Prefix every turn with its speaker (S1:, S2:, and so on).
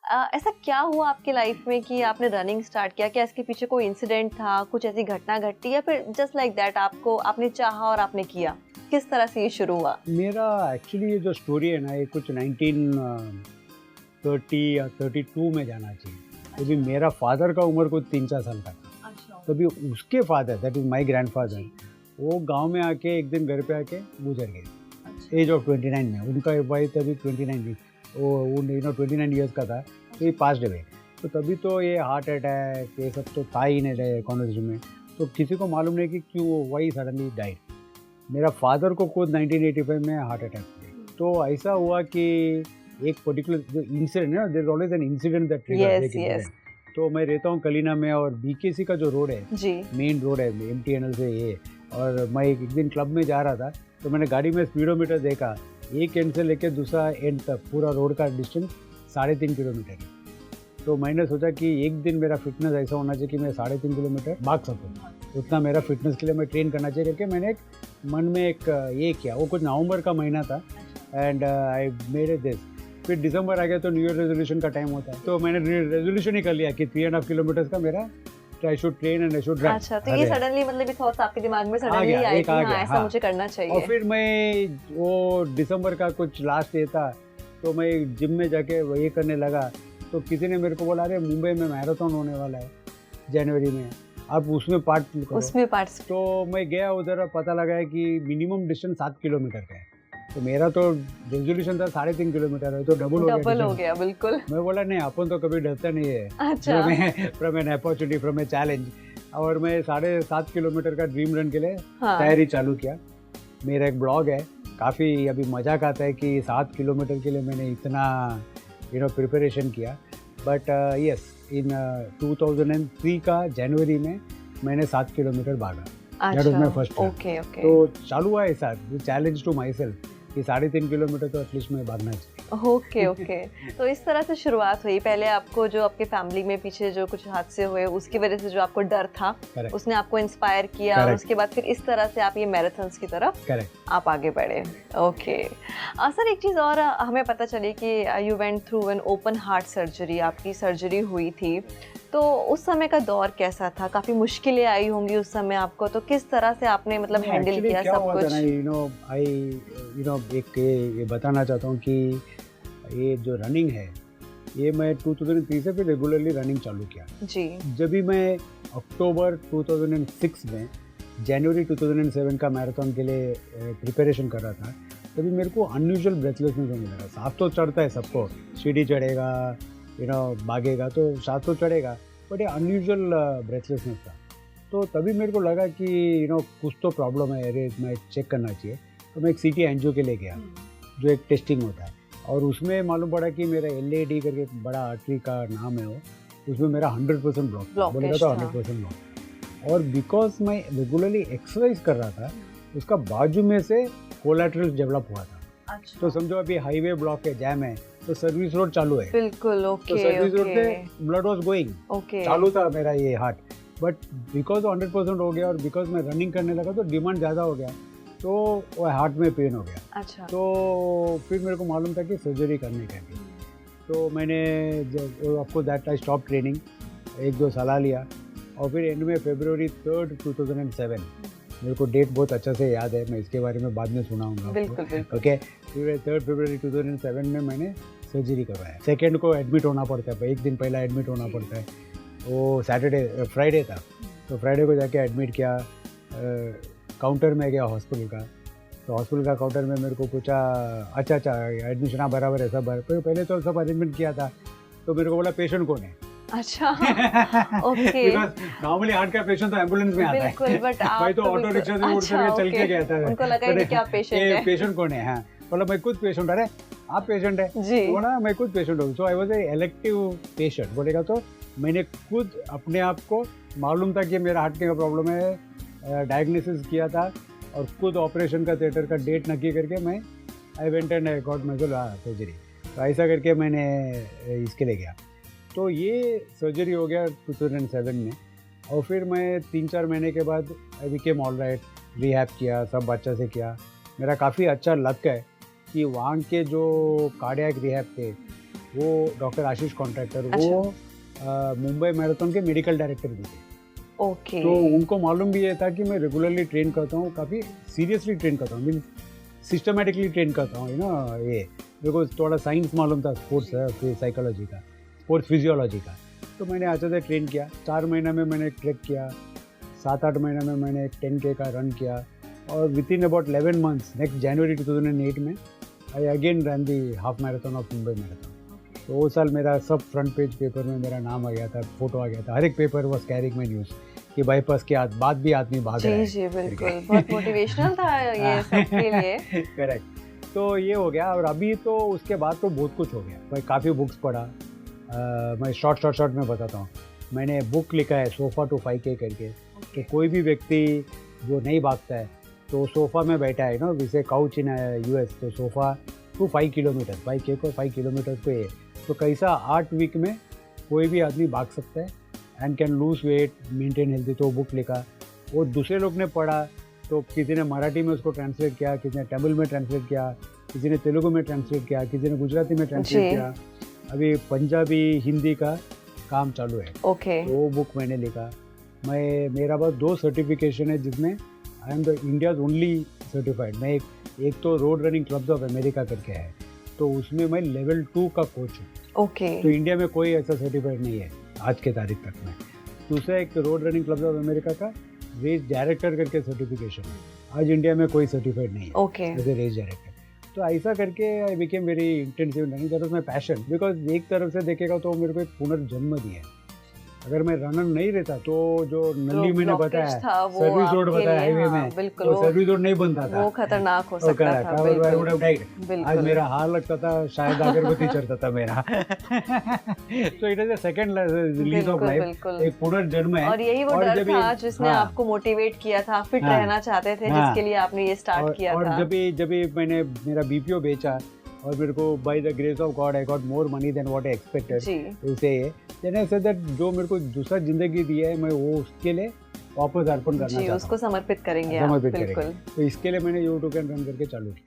S1: ऐसा क्या हुआ आपकी लाइफ में कि आपने रनिंग स्टार्ट किया? क्या इसके पीछे कोई इंसिडेंट था, कुछ ऐसी घटना घटी या फिर जस्ट लाइक दैट आपने चाहा और आपने किया? किस तरह से ये शुरू हुआ?
S2: मेरा एक्चुअली ये जो स्टोरी है ना, ये कुछ 1930 या 32 में जाना चाहिए। तभी मेरा फादर का उम्र कुछ 3-4 साल का था।
S1: अच्छा।
S2: तभी उसके father, that is my grandfather, वो गांव में आके एक दिन घर पे आके गुजर गए एज ऑफ 29 में। उनका वाइफ तभी 29 वो 29 ईयर्स का था, तो ये पास्ट अवे। तो तभी तो ये हार्ट अटैक ये सब तो था ही नहीं कॉन्वर्सेशन में, तो किसी को मालूम नहीं कि क्यों वाई सडनली डाइड। मेरा फादर को खुद 1985 में हार्ट अटैक हुआ। तो ऐसा हुआ कि एक पर्टिकुलर जो इंसिडेंट है, there is always an incident that triggers एक इंसिडेंट। तो मैं रहता हूँ कलीना में, और बीकेसी का जो रोड है, मेन रोड है एमटीएनएल से ये, और मैं एक दिन क्लब में जा रहा था, तो मैंने गाड़ी में स्पीडोमीटर देखा, एक एंड से लेकर दूसरा एंड तक पूरा रोड का डिस्टेंस 3.5 किलोमीटर है। तो मैंने सोचा कि एक दिन मेरा फिटनेस ऐसा होना चाहिए कि मैं 3.5 किलोमीटर भाग सकूँ, उतना मेरा फिटनेस के लिए मैं ट्रेन करना चाहिए करके मैंने एक मन में एक ये किया। वो कुछ नवंबर का महीना था, and I made it this. फिर दिसंबर आ गया तो न्यू ईयर रेजोल्यूशन का टाइम होता है, तो मैंने रेजोल्यूशन ही कर लिया कि 3.5 किलोमीटर का मेरा I should train and I should run.
S1: अच्छा, तो ये सडनली मतलब ये थॉट्स आपके दिमाग में सडनली आए कि हाँ, ऐसा मुझे करना चाहिए।
S2: और फिर मैं वो दिसंबर का कुछ लास्ट डे था, तो मैं जिम में जाके ये करने लगा, तो किसी ने मेरे को बोला, अरे मुंबई में मैराथन होने वाला है जनवरी में, आप उसमें पार्ट करो। तो मैं गया उधर, पता लगा है कि मिनिमम डिस्टेंस 7 किलोमीटर का है। तो मेरा तो रेजोल्यूशन था 3.5 किलोमीटर है, तो डबल हो गया बिल्कुल। मैं बोला नहीं, अपन तो कभी डरता नहीं है। अच्छा। From an opportunity, from a challenge. और मैं 7.5 किलोमीटर का ड्रीम रन के लिए तैयारी चालू किया। मेरा एक ब्लॉग है, काफ़ी अभी मजाक आता है कि 7 किलोमीटर के लिए मैंने इतना प्रिपरेशन किया। बट यस, इन 2003 का जनवरी में मैंने 7 किलोमीटर भागा। That was my first time.
S1: Okay.
S2: तो चालू हुआ ऐसा चैलेंज टू माई सेल्फ कि 3.5 किलोमीटर तो एटलीस्ट मैं भागना चाहिए।
S1: ओके। तो इस तरह से शुरुआत हुई। पहले आपको जो आपके फैमिली में पीछे जो कुछ हादसे हुए उसकी वजह से जो आपको डर था, उसने आपको इंस्पायर किया, और उसके बाद फिर इस तरह से आप ये मैराथन्स की तरफ आप आगे बढ़े। ओके सर, एक चीज़ और हमें पता चली कि you went through an open heart surgery, आपकी सर्जरी हुई थी। तो उस समय का दौर कैसा था? काफ़ी मुश्किलें आई होंगी उस समय आपको, तो किस तरह से आपने मतलब हैंडल किया सब कुछ?
S2: एक ये बताना चाहता हूँ कि ये जो रनिंग है, ये मैं 2003 से फिर रेगुलरली रनिंग चालू किया
S1: जी।
S2: जब भी मैं अक्टूबर 2006 में जनवरी 2007 का मैराथन के लिए प्रिपरेशन कर रहा था, तभी मेरे को अनयूजुअल ब्रेथलेसनेस होने लगा। सांस तो चढ़ता है सबको, सीढ़ी चढ़ेगा, भागेगा तो सांस तो चढ़ेगा, बट ये अनयूजुअल ब्रेथलेसनेस था। तो तभी मेरे को लगा कि कुछ तो प्रॉब्लम है, अरे मैं चेक करना चाहिए। तो मैं एक सीटी एंजियो के लिए गया, जो एक टेस्टिंग होता है, और उसमें मालूम पड़ा कि मेरा LAD करके एक बड़ा आर्टरी का नाम है, वो उसमें मेरा 100% ब्लॉक बोलेगा तो 100% ब्लॉक। और बिकॉज मैं रेगुलरली एक्सरसाइज कर रहा था, उसका बाजू में से कोलैटरल डेवलप हुआ था। अच्छा। तो समझो अभी हाईवे ब्लॉक है, जैम है, तो सर्विस रोड चालू है।
S1: बिल्कुल।
S2: तो सर्विस रोड पे ब्लड वाज गोइंग, चालू था मेरा ये हार्ट। बट बिकॉज 100% हो गया, और बिकॉज मैं रनिंग करने लगा तो डिमांड ज़्यादा हो गया, तो वो हार्ट में पेन हो गया।
S1: अच्छा।
S2: तो फिर मेरे को मालूम था कि सर्जरी करने का भी। तो मैंने आपको दैट आई स्टॉप ट्रेनिंग, 1-2 सलाह लिया, और फिर एंड में February 3, 2007, मेरे को डेट बहुत अच्छा से याद है, मैं इसके बारे में बाद में सुनाऊंगा।
S1: बिल्कुल।
S2: ओके, 3 February 2007 में मैंने सर्जरी करवाया। सेकेंड को एडमिट होना पड़ता है, एक दिन पहला एडमिट होना पड़ता है। वो फ्राइडे था, तो फ्राइडे को जाके एडमिट किया। काउंटर में गया हॉस्पिटल का, तो हॉस्पिटल का काउंटर में मेरे को पूछा, अच्छा एडमिशन हाँ बराबर है सब, पहले तो सब अरेंजमेंट किया था। तो मेरे को बोला पेशेंट कौन है।
S1: अच्छा। ओके।
S2: नॉर्मली हार्ट का पेशेंट तो एम्बुलेंस में आता है,
S1: बट
S2: मैं तो ऑटो रिक्शा से उठ कर चल के गया था।
S1: उनको लगा कि क्या पेशेंट है,
S2: पेशेंट कौन है। हाँ, बोला मैं खुद पेशेंट। अरे आप पेशेंट है जी? बोला मैं खुद पेशेंट हूँ। So I was a elective patient बोलेगा। तो मैंने खुद अपने आप को मालूम था कि मेरा हार्ट का प्रॉब्लम है, डायग्नोसिस किया था, और खुद ऑपरेशन का थिएटर का डेट नक्की करके मैं I went and I got my surgery. तो ऐसा करके मैंने इसके लिए गया। तो ये सर्जरी हो गया 2007 में, और फिर मैं 3-4 महीने के बाद I became all right, rehab किया, सब अच्छा से किया। मेरा काफ़ी अच्छा लक है कि वहाँ के जो कार्डियक रिहैब थे वो डॉक्टर आशीष कॉन्ट्रैक्टर, वो मुंबई मैराथन के मेडिकल डायरेक्टर भी थे।
S1: ओके।
S2: तो उनको मालूम भी ये था कि मैं रेगुलरली ट्रेन करता हूँ, काफ़ी सीरियसली ट्रेन करता हूँ, मीन सिस्टमेटिकली ट्रेन करता हूँ, ये मेरे को थोड़ा साइंस मालूम था, स्पोर्ट्स साइकोलॉजी का, स्पोर्ट्स फिजियोलॉजी का। तो मैंने अच्छे से ट्रेन किया। 4 महीने में मैंने ट्रैक किया, 7-8 महीने में मैंने 10K का रन किया, और within about 11 months next January 2008 में I again run the half marathon of Mumbai marathon. तो वो साल मेरा सब फ्रंट पेज पेपर में मेरा नाम आ गया था, फोटो आ गया था, हर एक paper was carrying my news कि बाईपास के बाद भी आदमी भाग रहा है।
S1: जी बिल्कुल, बहुत मोटिवेशनल था ये सबके लिए।
S2: करेक्ट। तो ये हो गया, और अभी तो उसके बाद तो बहुत कुछ हो गया। मैं काफ़ी बुक्स पढ़ा, मैं शॉर्ट में बताता हूँ। मैंने बुक लिखा है सोफ़ा टू 5K करके, कि कोई भी व्यक्ति जो नहीं भागता है तो सोफ़ा में बैठा है ना, जैसे काउच इन US, तो सोफ़ा टू 5 किलोमीटर, 5K को 5 किलोमीटर पे, तो कैसा 8 वीक में कोई भी आदमी भाग सकता है and can lose weight, maintain healthy. तो बुक लिखा, वो दूसरे लोग ने पढ़ा, तो किसी ने मराठी में उसको ट्रांसलेट किया, किसी ने तमिल में ट्रांसलेट किया, किसी ने तेलुगु में ट्रांसलेट किया, किसी ने गुजराती में ट्रांसलेट किया, अभी पंजाबी हिंदी का काम चालू है।
S1: ओके।
S2: तो वो बुक मैंने लिखा। मेरा बस 2 सर्टिफिकेशन है जिसमें I am the India's only certified. मैं एक तो road running clubs of America करके है, तो उसमें मैं लेवल 2 का कोच हूँ।
S1: ओके।
S2: तो इंडिया में कोई ऐसा सर्टिफाइड नहीं है आज के तारीख तक में। दूसरा एक road running clubs of America का रेस डायरेक्टर करके सर्टिफिकेशन है, आज इंडिया में कोई सर्टिफाइड नहीं है
S1: okay
S2: as a race director. तो ऐसा करके I became very intensive running, that was my passion. Because एक तरफ से देखेगा तो मेरे को एक पुनर्जन्म दिया है। अगर मैं रनर नहीं रहता तो जो नली मैंने बताया, सर्विस रोड बताया हाईवे में, तो सर्विस रोड नहीं बनता था,
S1: वो खतरनाक हो सकता था। बिल्कुल।
S2: आज मेरा हार लगता था, शायद अगरबत्ती चढ़ता था मेरा। तो it is the second lease of life, एक पुनर्जन्म है।
S1: और यही वो डर था जिसने आपको मोटिवेट किया था, फिट रहना चाहते थे, जिसके लिए आपने ये स्टार्ट किया था।
S2: और जब मैंने मेरा BPO बेचा और मेरे को by the grace of God I got more money than what I expected, इसे देन आई सेड दैट जो मेरे को दूसरा जिंदगी दी है, मैं वो उसके लिए वापस अर्पण करना चाहता हूँ,
S1: उसको समर्पित करेंगे।
S2: बिल्कुल। तो इसके लिए मैंने यूट्यूब रन करके चालू किया।